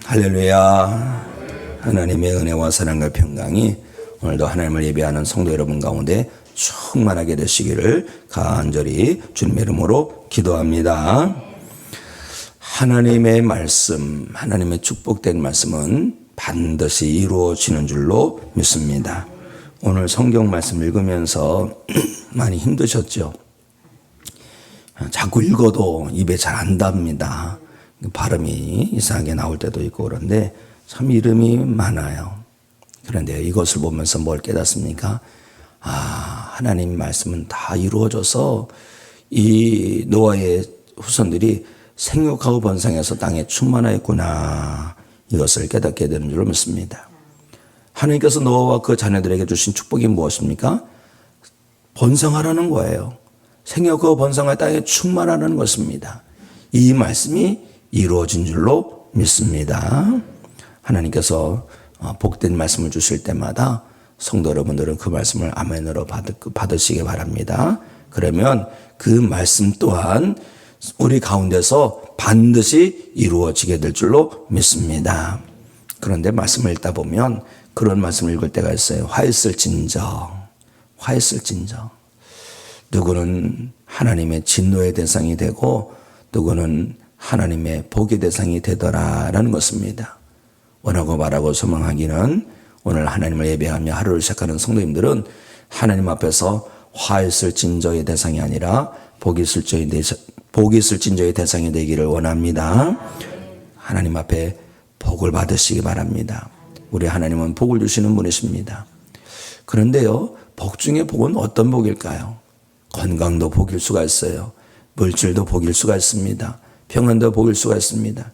할렐루야. 하나님의 은혜와 사랑과 평강이 오늘도 하나님을 예배하는 성도 여러분 가운데 충만하게 되시기를 간절히 주님의 이름으로 기도합니다. 하나님의 말씀, 하나님의 축복된 말씀은 반드시 이루어지는 줄로 믿습니다. 오늘 성경 말씀 읽으면서 많이 힘드셨죠? 자꾸 읽어도 입에 잘 안 닿습니다. 발음이 이상하게 나올 때도 있고 그런데 참 이름이 많아요. 그런데 이것을 보면서 뭘 깨닫습니까? 하나님 말씀은 다 이루어져서 이 노아의 후손들이 생육하고 번성해서 땅에 충만하였구나. 이것을 깨닫게 되는 줄 믿습니다. 하나님께서 노아와 그 자녀들에게 주신 축복이 무엇입니까? 번성하라는 거예요. 생육하고 번성할 땅에 충만하라는 것입니다. 이 말씀이 이루어진 줄로 믿습니다. 하나님께서 복된 말씀을 주실 때마다 성도 여러분들은 그 말씀을 아멘으로 받으시기 바랍니다. 그러면 그 말씀 또한 우리 가운데서 반드시 이루어지게 될 줄로 믿습니다. 그런데 말씀을 읽다 보면 그런 말씀을 읽을 때가 있어요. 화했을진저. 누구는 하나님의 진노의 대상이 되고 누구는 하나님의 복의 대상이 되더라라는 것입니다. 원하고 바라고 소망하기는 오늘 하나님을 예배하며 하루를 시작하는 성도님들은 하나님 앞에서 화했을진저의 대상이 아니라 복이 있을진저의 대상이 되기를 원합니다. 하나님 앞에 복을 받으시기 바랍니다. 우리 하나님은 복을 주시는 분이십니다. 그런데요, 복 중에 복은 어떤 복일까요? 건강도 복일 수가 있어요. 물질도 복일 수가 있습니다. 평안도 복일 수가 있습니다.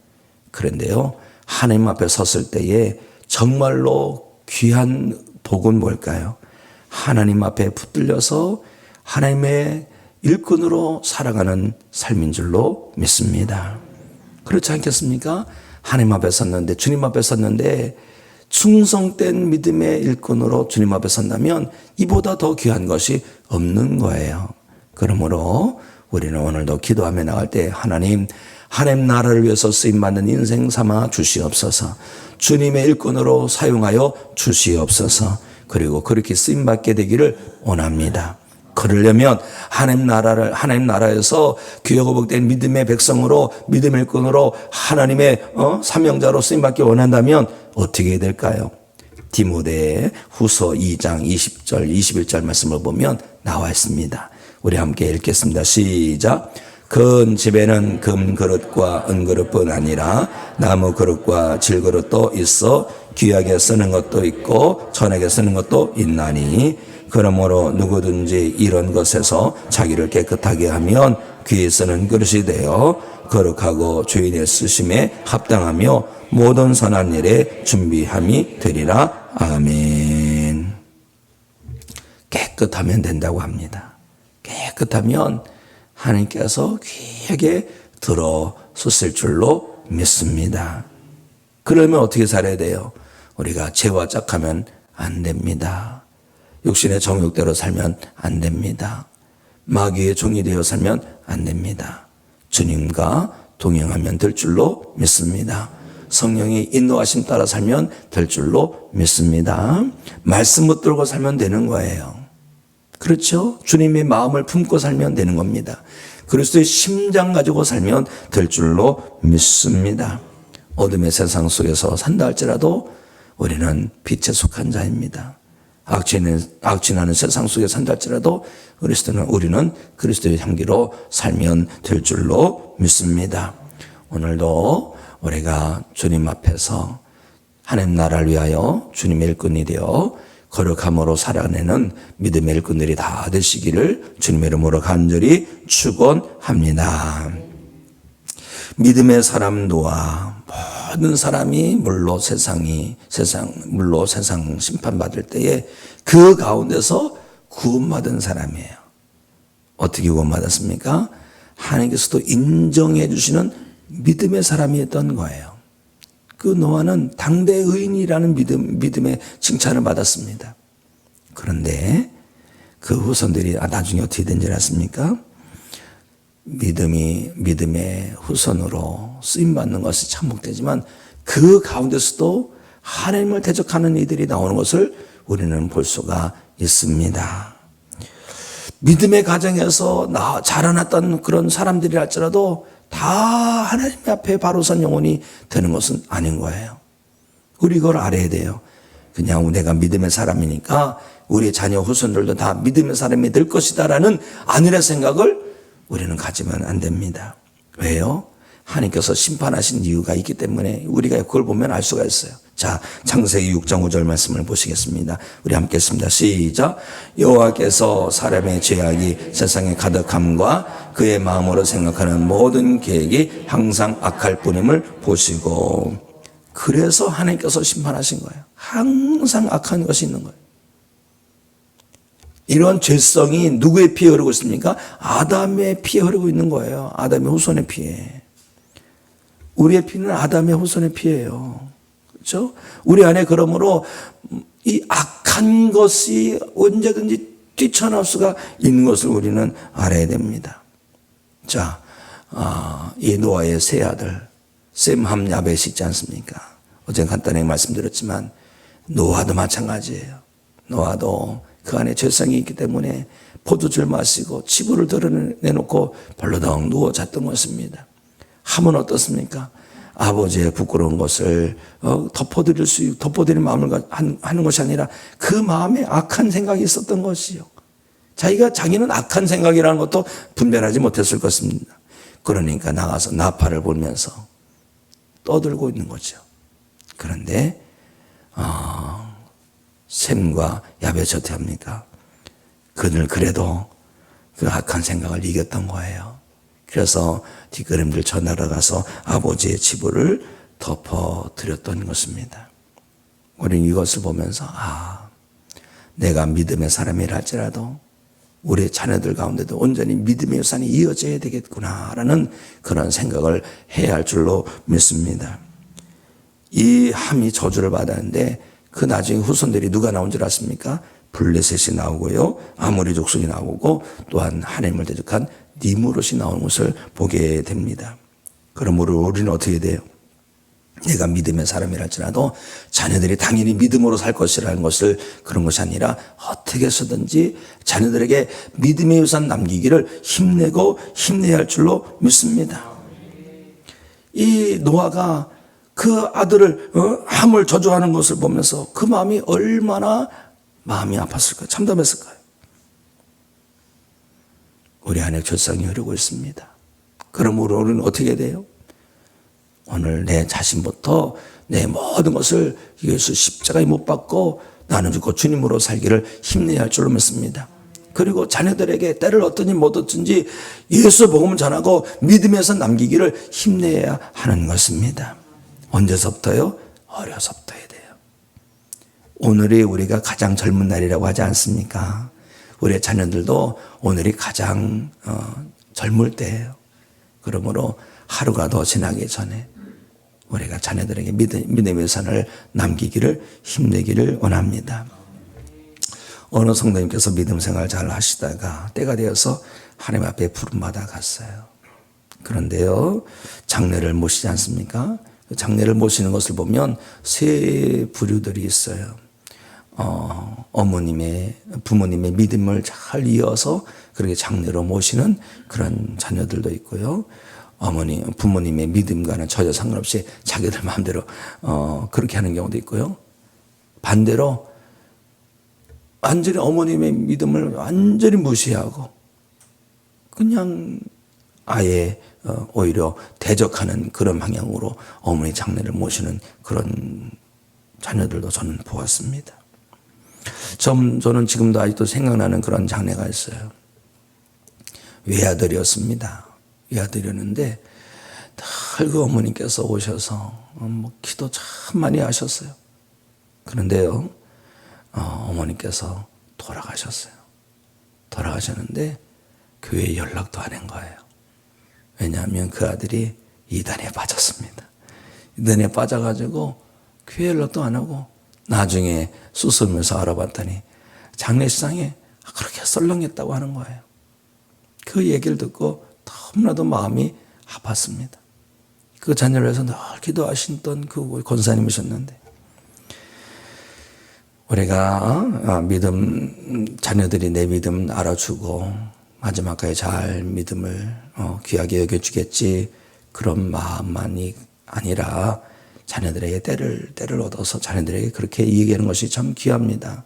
그런데요, 하나님 앞에 섰을 때에 정말로 귀한 복은 뭘까요? 하나님 앞에 붙들려서 하나님의 일꾼으로 살아가는 삶인 줄로 믿습니다. 그렇지 않겠습니까? 하나님 앞에 섰는데, 주님 앞에 섰는데 충성된 믿음의 일꾼으로 주님 앞에 선다면 이보다 더 귀한 것이 없는 거예요. 그러므로 우리는 오늘도 기도하며 나갈 때 하나님 나라를 위해서 쓰임받는 인생 삼아 주시옵소서. 주님의 일꾼으로 사용하여 주시옵소서. 그리고 그렇게 쓰임받게 되기를 원합니다. 그러려면 하나님 나라에서 귀하고 복된 믿음의 백성으로, 믿음의 일꾼으로 하나님의 사명자로 쓰임받기 원한다면 어떻게 해야 될까요? 디모데 후서 2장 20절 21절 말씀을 보면 나와 있습니다. 우리 함께 읽겠습니다. 시작. 큰 집에는 금그릇과 은그릇뿐 아니라 나무 그릇과 질그릇도 있어 귀하게 쓰는 것도 있고 천하게 쓰는 것도 있나니 그러므로 누구든지 이런 것에서 자기를 깨끗하게 하면 귀히 쓰는 그릇이 되어 거룩하고 주인의 쓰심에 합당하며 모든 선한 일에 준비함이 되리라. 아멘. 깨끗하면 된다고 합니다. 깨끗하면 하나님께서 귀하게 들어서실 줄로 믿습니다. 그러면 어떻게 살아야 돼요? 우리가 죄와 짝하면 안 됩니다. 육신의 정욕대로 살면 안 됩니다. 마귀의 종이 되어 살면 안 됩니다. 주님과 동행하면 될 줄로 믿습니다. 성령이 인도하심 따라 살면 될 줄로 믿습니다. 말씀 붙들고 살면 되는 거예요. 그렇죠? 주님의 마음을 품고 살면 되는 겁니다. 그리스도의 심장 가지고 살면 될 줄로 믿습니다. 어둠의 세상 속에서 산다 할지라도 우리는 빛에 속한 자입니다. 악취나는 세상 속에 산다 할지라도 우리는 그리스도의 향기로 살면 될 줄로 믿습니다. 오늘도 우리가 주님 앞에서 하나님 나라를 위하여 주님의 일꾼이 되어 거룩함으로 살아내는 믿음의 일꾼들이 다 되시기를 주님의 이름으로 간절히 축원합니다. 믿음의 사람 노아, 모든 사람이 물로 세상 심판받을 때에 그 가운데서 구원받은 사람이에요. 어떻게 구원받았습니까? 하나님께서도 인정해 주시는 믿음의 사람이었던 거예요. 그 노아는 당대 의인이라는 믿음의 칭찬을 받았습니다. 그런데 그 후손들이 나중에 어떻게 된지 아십니까? 믿음의 후손으로 쓰임받는 것이 참목되지만 그 가운데서도 하나님을 대적하는 이들이 나오는 것을 우리는 볼 수가 있습니다. 믿음의 가정에서 자라났던 그런 사람들이 할지라도 다 하나님 앞에 바로 선 영혼이 되는 것은 아닌 거예요. 우리 이걸 알아야 돼요. 그냥 내가 믿음의 사람이니까 우리 자녀 후손들도 다 믿음의 사람이 될 것이다라는 안일의 생각을 우리는 가지면 안 됩니다. 왜요? 하나님께서 심판하신 이유가 있기 때문에 우리가 그걸 보면 알 수가 있어요. 자, 창세기 6장 5절 말씀을 보시겠습니다. 우리 함께 했습니다. 시작. 여호와께서 사람의 죄악이 세상에 가득함과 그의 마음으로 생각하는 모든 계획이 항상 악할 뿐임을 보시고, 그래서 하나님께서 심판하신 거예요. 항상 악한 것이 있는 거예요. 이런 죄성이 누구의 피에 흐르고 있습니까? 아담의 피에 흐르고 있는 거예요. 아담의 후손의 피에. 우리의 피는 아담의 후손의 피예요. 그렇죠? 우리 안에 그러므로 이 악한 것이 언제든지 뛰쳐나올 수가 있는 것을 우리는 알아야 됩니다. 자, 이 노아의 세 아들 셈, 함, 야벳이 있지 않습니까? 어제 간단하게 말씀드렸지만 노아도 마찬가지예요. 노아도 그 안에 죄성이 있기 때문에 포도주를 마시고 치부를 드러내놓고 벌러덩 누워 잤던 것입니다. 함은 어떻습니까? 아버지의 부끄러운 것을 덮어드릴 마음을 하는 것이 아니라 그 마음에 악한 생각이 있었던 것이요. 자기는 악한 생각이라는 것도 분별하지 못했을 것입니다. 그러니까 나가서 나팔을 불면서 떠들고 있는 거죠. 그런데 셈과 야벳이 어떻게 합니까? 그들 그래도 그 악한 생각을 이겼던 거예요. 그래서 뒷걸음질 쳐 날아가서 아버지의 치부를 덮어드렸던 것입니다. 우리는 이것을 보면서 내가 믿음의 사람이라 할지라도 우리 자녀들 가운데도 온전히 믿음의 유산이 이어져야 되겠구나라는 그런 생각을 해야 할 줄로 믿습니다. 이 함이 저주를 받았는데 그 나중에 후손들이 누가 나온 줄 아십니까? 블레셋이 나오고요, 아모리 족속이 나오고 또한 하나님을 대적한 니므롯이 나오는 것을 보게 됩니다. 그러므로 우리는 어떻게 돼요? 내가 믿음의 사람이랄지라도 자녀들이 당연히 믿음으로 살 것이라는 것을, 그런 것이 아니라 어떻게 해서든지 자녀들에게 믿음의 유산 남기기를 힘내고 힘내야 할 줄로 믿습니다. 이 노아가 그 아들을 함을 저주하는 것을 보면서 그 마음이 얼마나 마음이 아팠을까요? 참담했을까요? 우리 안에 죄성이 흐르고 있습니다. 그러므로 우리는 어떻게 돼요? 오늘 내 자신부터 내 모든 것을 예수 십자가에 못 박고 나는 죽고 주님으로 살기를 힘내야 할 줄로 믿습니다. 그리고 자녀들에게 때를 얻든지 못 얻든지 예수 복음을 전하고 믿음에서 남기기를 힘내야 하는 것입니다. 언제서부터요? 어려서부터 해야 돼요. 오늘이 우리가 가장 젊은 날이라고 하지 않습니까? 우리의 자녀들도 오늘이 가장 젊을 때예요. 그러므로 하루가 더 지나기 전에 우리가 자녀들에게 믿음의 유산을 남기기를 힘내기를 원합니다. 어느 성도님께서 믿음 생활 잘 하시다가 때가 되어서 하나님 앞에 부름받아 갔어요. 그런데요, 장례를 모시지 않습니까? 장례를 모시는 것을 보면 세 부류들이 있어요. 부모님의 믿음을 잘 이어서 그렇게 장례로 모시는 그런 자녀들도 있고요. 부모님의 믿음과는 전혀 상관없이 자기들 마음대로 그렇게 하는 경우도 있고요. 반대로 완전히 어머님의 믿음을 완전히 무시하고 그냥 아예 오히려 대적하는 그런 방향으로 어머니 장례를 모시는 그런 자녀들도 저는 보았습니다. 저는 지금도 아직도 생각나는 그런 장례가 있어요. 외아들이었습니다. 외아들이었는데 늘 그 어머니께서 오셔서 기도 참 많이 하셨어요. 그런데요, 어머니께서 돌아가셨어요. 돌아가셨는데 교회에 연락도 안 한 거예요. 왜냐하면 그 아들이 이단에 빠졌습니다. 이단에 빠져가지고 교회 연락도 안 하고 나중에 수습하면서 알아봤더니 장례식장에 그렇게 썰렁했다고 하는 거예요. 그 얘기를 듣고 너무나도 마음이 아팠습니다. 그 자녀를 위해서 늘 기도하시던 그 권사님이셨는데, 우리가 자녀들이 내 믿음 알아주고 마지막까지 잘 믿음을 귀하게 여겨주겠지, 그런 마음만이 아니라 자녀들에게 때를 얻어서 자녀들에게 그렇게 얘기하는 것이 참 귀합니다.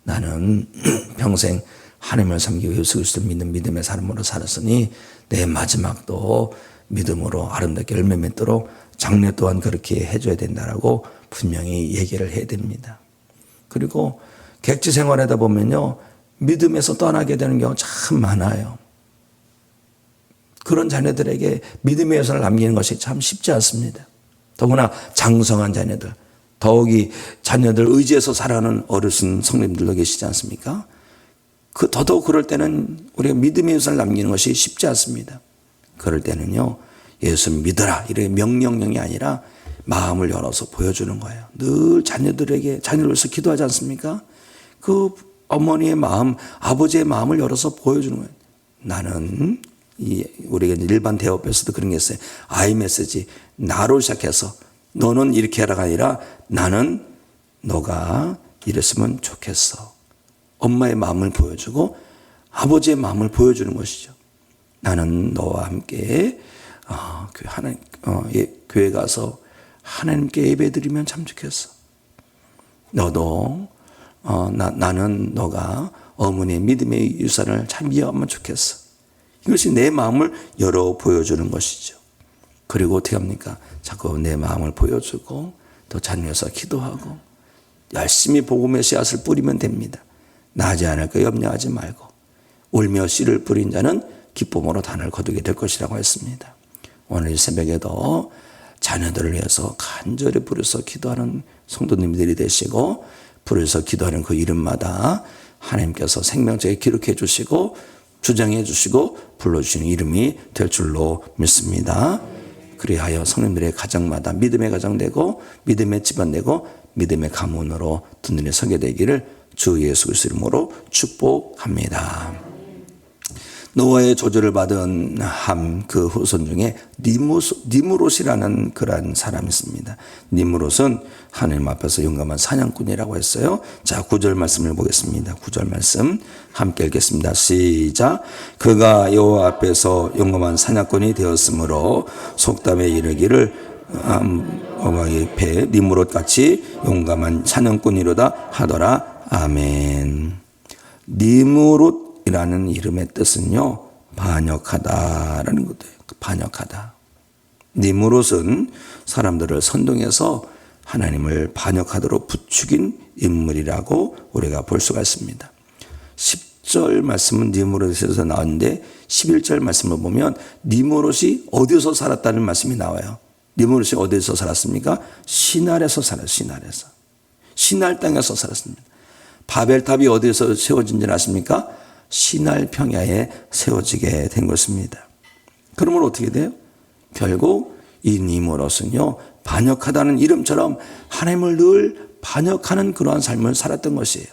나는 평생 하나님을 섬기고 예수 그리스도를 믿는 믿음의 사람으로 살았으니 내 마지막도 믿음으로 아름답게 열매 맺도록 장래 또한 그렇게 해줘야 된다라고 분명히 얘기를 해야 됩니다. 그리고 객지 생활하다 보면요, 믿음에서 떠나게 되는 경우가 참 많아요. 그런 자녀들에게 믿음의 여선을 남기는 것이 참 쉽지 않습니다. 더구나 장성한 자녀들, 더욱이 자녀들 의지해서 살아가는 어르신 성님들도 계시지 않습니까? 더더욱 그럴 때는 우리가 믿음의 여선을 남기는 것이 쉽지 않습니다. 그럴 때는요, 예수 믿어라 이런 명령령이 아니라 마음을 열어서 보여주는 거예요. 늘 자녀들에게, 자녀를 위해서 기도하지 않습니까? 그 어머니의 마음, 아버지의 마음을 열어서 보여주는 거예요. 나는, 우리가 일반 대업에서도 그런 게 있어요. 아이 메시지, 나로 시작해서 너는 이렇게 하라가 아니라 나는 너가 이랬으면 좋겠어. 엄마의 마음을 보여주고 아버지의 마음을 보여주는 것이죠. 나는 너와 함께 교회 가서 하나님께 예배드리면 참 좋겠어. 너도 나는 너가 어머니의 믿음의 유산을 참 이어가면 좋겠어. 이것이 내 마음을 열어 보여주는 것이죠. 그리고 어떻게 합니까? 자꾸 내 마음을 보여주고 또 자녀에서 기도하고 열심히 복음의 씨앗을 뿌리면 됩니다. 나지 않을 거 염려하지 말고 울며 씨를 뿌린 자는 기쁨으로 단을 거두게 될 것이라고 했습니다. 오늘 이 새벽에도 자녀들을 위해서 간절히 부르서 기도하는 성도님들이 되시고, 부르서 기도하는 그 이름마다 하나님께서 생명책에 기록해 주시고 주장해 주시고 불러주시는 이름이 될 줄로 믿습니다. 그리하여 성님들의 가정마다 믿음의 가정 되고 믿음의 집안 되고 믿음의 가문으로 든든히 서게 되기를 주 예수 그리스도 이름으로 축복합니다. 노아의 조주를 받은 함 그 후손 중에 니무롯이라는 그런 사람이 있습니다. 니무롯은 하나님 앞에서 용감한 사냥꾼이라고 했어요. 자, 9절 말씀을 보겠습니다. 9절 말씀 함께 읽겠습니다. 시작. 그가 여호와 앞에서 용감한 사냥꾼이 되었으므로 속담에 이르기를 어머니의 배 니무롯같이 용감한 사냥꾼이로다 하더라. 아멘. 니무롯이라는 이름의 뜻은요, 반역하다라는 것이에요. 반역하다. 니무롯은 사람들을 선동해서 하나님을 반역하도록 부추긴 인물이라고 우리가 볼 수가 있습니다. 10절 말씀은 니무롯에서 나왔는데 11절 말씀을 보면 니무롯이 어디서 살았다는 말씀이 나와요. 니무롯이 어디서 살았습니까? 시날에서 살았어요. 시날에서. 시날 땅에서 살았습니다. 바벨탑이 어디서 세워진 줄 아십니까? 시날 평야에 세워지게 된 것입니다. 그러면 어떻게 돼요? 결국 이 니무롯은요, 반역하다는 이름처럼 하나님을 늘 반역하는 그러한 삶을 살았던 것이에요.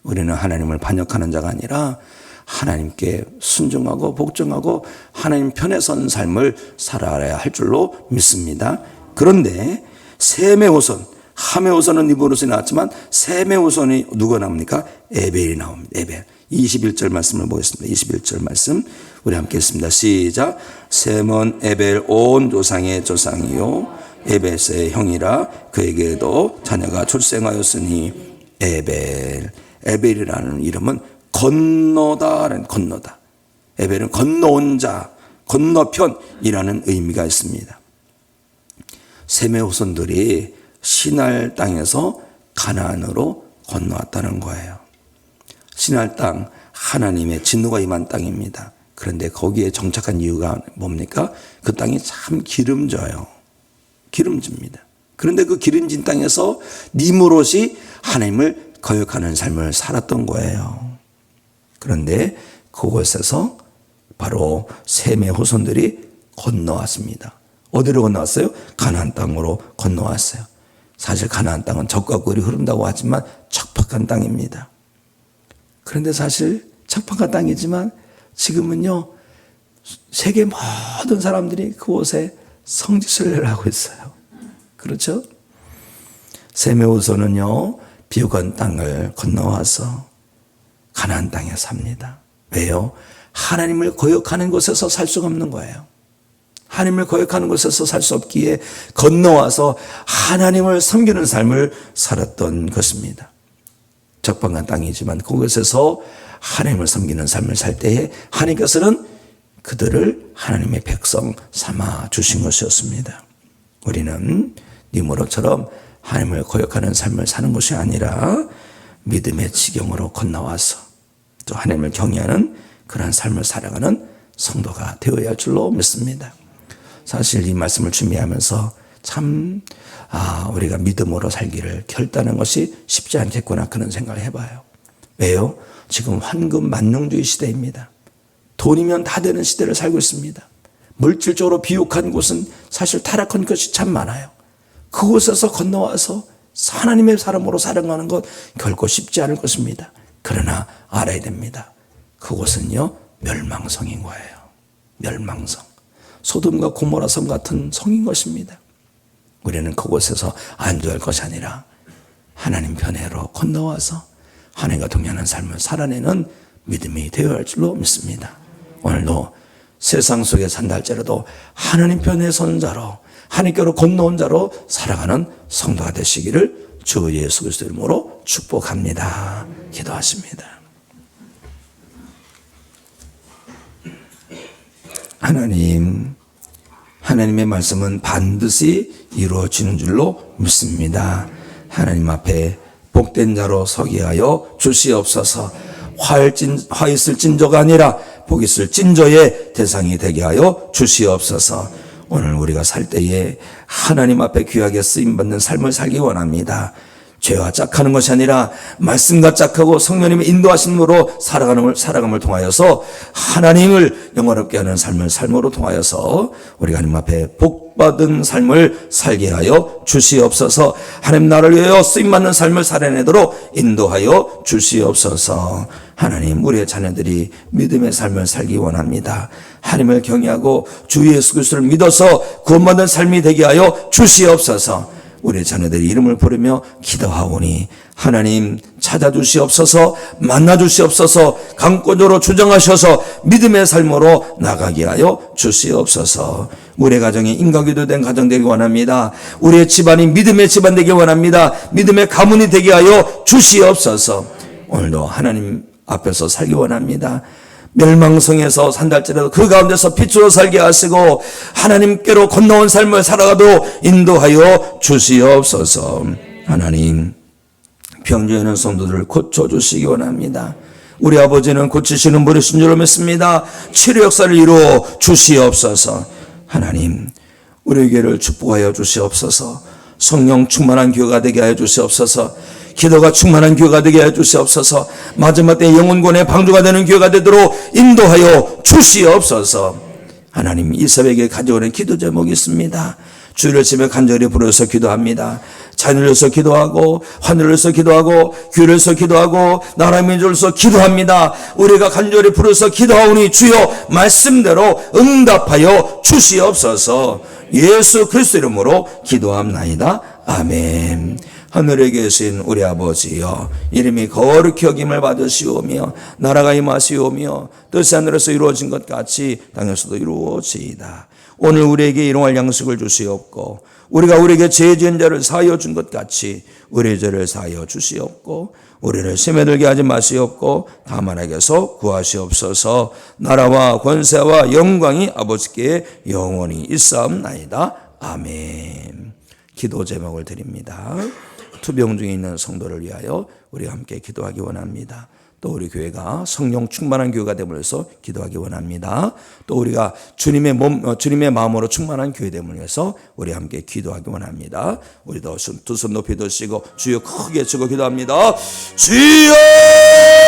우리는 하나님을 반역하는 자가 아니라 하나님께 순종하고 복종하고 하나님 편에 선 삶을 살아야 할 줄로 믿습니다. 그런데 셈의 후손, 함의 후손은 니무롯이 나왔지만 셈의 후손이 누가 나옵니까? 에벨이 나옵니다. 에벨. 21절 말씀을 보겠습니다. 21절 말씀 우리 함께 했습니다. 시작. 셈은 에벨 온 조상의 조상이요 에벨의 형이라 그에게도 자녀가 출생하였으니 에벨. 에벨이라는 이름은 건너다라는 건너다. 에벨은 건너온 자, 건너편이라는 의미가 있습니다. 셈의 후손들이 시날 땅에서 가나안으로 건너왔다는 거예요. 시날 땅, 하나님의 진노가 임한 땅입니다. 그런데 거기에 정착한 이유가 뭡니까? 그 땅이 참 기름져요. 기름집니다. 그런데 그 기름진 땅에서 니무롯이 하나님을 거역하는 삶을 살았던 거예요. 그런데 그곳에서 바로 셈의 후손들이 건너왔습니다. 어디로 건너왔어요? 가나안 땅으로 건너왔어요. 사실 가나안 땅은 젖과 꿀이 흐른다고 하지만 척박한 땅입니다. 그런데 사실 척박한 땅이지만 지금은요, 세계 모든 사람들이 그곳에 성지순례를 하고 있어요. 그렇죠? 셈의 후손은요, 비옥한 땅을 건너와서 가나안 땅에 삽니다. 왜요? 하나님을 거역하는 곳에서 살 수가 없는 거예요. 하나님을 거역하는 곳에서 살 수 없기에 건너와서 하나님을 섬기는 삶을 살았던 것입니다. 적방한 땅이지만 그곳에서 하나님을 섬기는 삶을 살 때에 하나님께서는 그들을 하나님의 백성 삼아 주신 것이었습니다. 우리는 니므롯처럼 하나님을 거역하는 삶을 사는 것이 아니라 믿음의 지경으로 건너와서 또 하나님을 경외하는 그러한 삶을 살아가는 성도가 되어야 할 줄로 믿습니다. 사실 이 말씀을 준비하면서 참 우리가 믿음으로 살기를 결단한 것이 쉽지 않겠구나 그런 생각을 해봐요. 왜요? 지금 황금 만능주의 시대입니다. 돈이면 다 되는 시대를 살고 있습니다. 물질적으로 비옥한 곳은 사실 타락한 것이 참 많아요. 그곳에서 건너와서 하나님의 사람으로 살아가는 것 결코 쉽지 않을 것입니다. 그러나 알아야 됩니다. 그곳은요, 멸망성인 거예요. 멸망성. 소돔과 고모라 섬 같은 성인 것입니다. 우리는 그곳에서 안주할 것이 아니라 하나님 편에로 건너와서 하나님과 동행하는 삶을 살아내는 믿음이 되어야 할 줄로 믿습니다. 오늘도 세상 속에 산다 할지라도 하나님 편에 선 자로, 하나님께로 건너온 자로 살아가는 성도가 되시기를 주 예수 그리스도의 이름으로 축복합니다. 기도하십니다. 하나님의 말씀은 반드시 이루어지는 줄로 믿습니다. 하나님 앞에 복된 자로 서게 하여 주시옵소서. 화 있을 찐저가 아니라 복 있을 찐저의 대상이 되게 하여 주시옵소서. 오늘 우리가 살 때에 하나님 앞에 귀하게 쓰임받는 삶을 살기 원합니다. 죄와 짝하는 것이 아니라 말씀과 짝하고 성령님의 인도하심으로 살아감을 통하여서 하나님을 영화롭게 하는 삶으로 통하여서 우리가 하나님 앞에 복받은 삶을 살게 하여 주시옵소서. 하나님 나를 위하여 쓰임받는 삶을 살아내도록 인도하여 주시옵소서. 하나님, 우리의 자녀들이 믿음의 삶을 살기 원합니다. 하나님을 경외하고 주 예수 그리스도를 믿어서 구원받는 삶이 되게 하여 주시옵소서. 우리 자녀들이 이름을 부르며 기도하오니 하나님 찾아주시옵소서, 만나주시옵소서, 강권으로 주장하셔서 믿음의 삶으로 나가게 하여 주시옵소서. 우리의 가정이 인과기도 된 가정 되기 원합니다. 우리의 집안이 믿음의 집안 되기 원합니다. 믿음의 가문이 되게 하여 주시옵소서. 오늘도 하나님 앞에서 살기 원합니다. 멸망성에서 산달지라도 그 가운데서 빛으로 살게 하시고 하나님께로 건너온 삶을 살아가도록 인도하여 주시옵소서. 하나님, 병주에 있는 성도들을 고쳐주시기 원합니다. 우리 아버지는 고치시는 분이신 줄로 믿습니다. 치료 역사를 이루어 주시옵소서. 하나님, 우리 교회를 축복하여 주시옵소서. 성령 충만한 교회가 되게 하여 주시옵소서. 기도가 충만한 교회가 되게 하여 주시옵소서. 마지막 때 영혼권의 방주가 되는 교회가 되도록 인도하여 주시옵소서. 하나님, 이 새벽에 가져오는 기도 제목이 있습니다. 주일을 집에 간절히 부르셔서 기도합니다. 자녀를 위해서 기도하고, 하늘을 위해서 기도하고, 교회를 위해서 기도하고, 나라 민족을 위해서 기도합니다. 우리가 간절히 부르셔서 기도하오니 주여 말씀대로 응답하여 주시옵소서. 예수 그리스도 이름으로 기도합나이다. 아멘. 하늘에 계신 우리 아버지여, 이름이 거룩히 여김을 받으시오며 나라가 임하시오며 뜻이 하늘에서 이루어진 것 같이 땅에서도 이루어지이다. 오늘 우리에게 일용할 양식을 주시옵고 우리가 우리에게 죄 지은 자를 사하여 준 것 같이 우리의 죄를 사하여 주시옵고 우리를 시험에 들게 하지 마시옵고 다만 에게서 구하시옵소서. 나라와 권세와 영광이 아버지께 영원히 있사옵나이다. 아멘. 기도 제목을 드립니다. 투병 중에 있는 성도를 위하여 우리 함께 기도하기 원합니다. 또 우리 교회가 성령 충만한 교회가 됨을 위해서 기도하기 원합니다. 또 우리가 주님의 마음으로 충만한 교회 됨을 위해서 우리 함께 기도하기 원합니다. 우리도 두 손 높이 드시고 주여 크게 치고 기도합니다. 주여!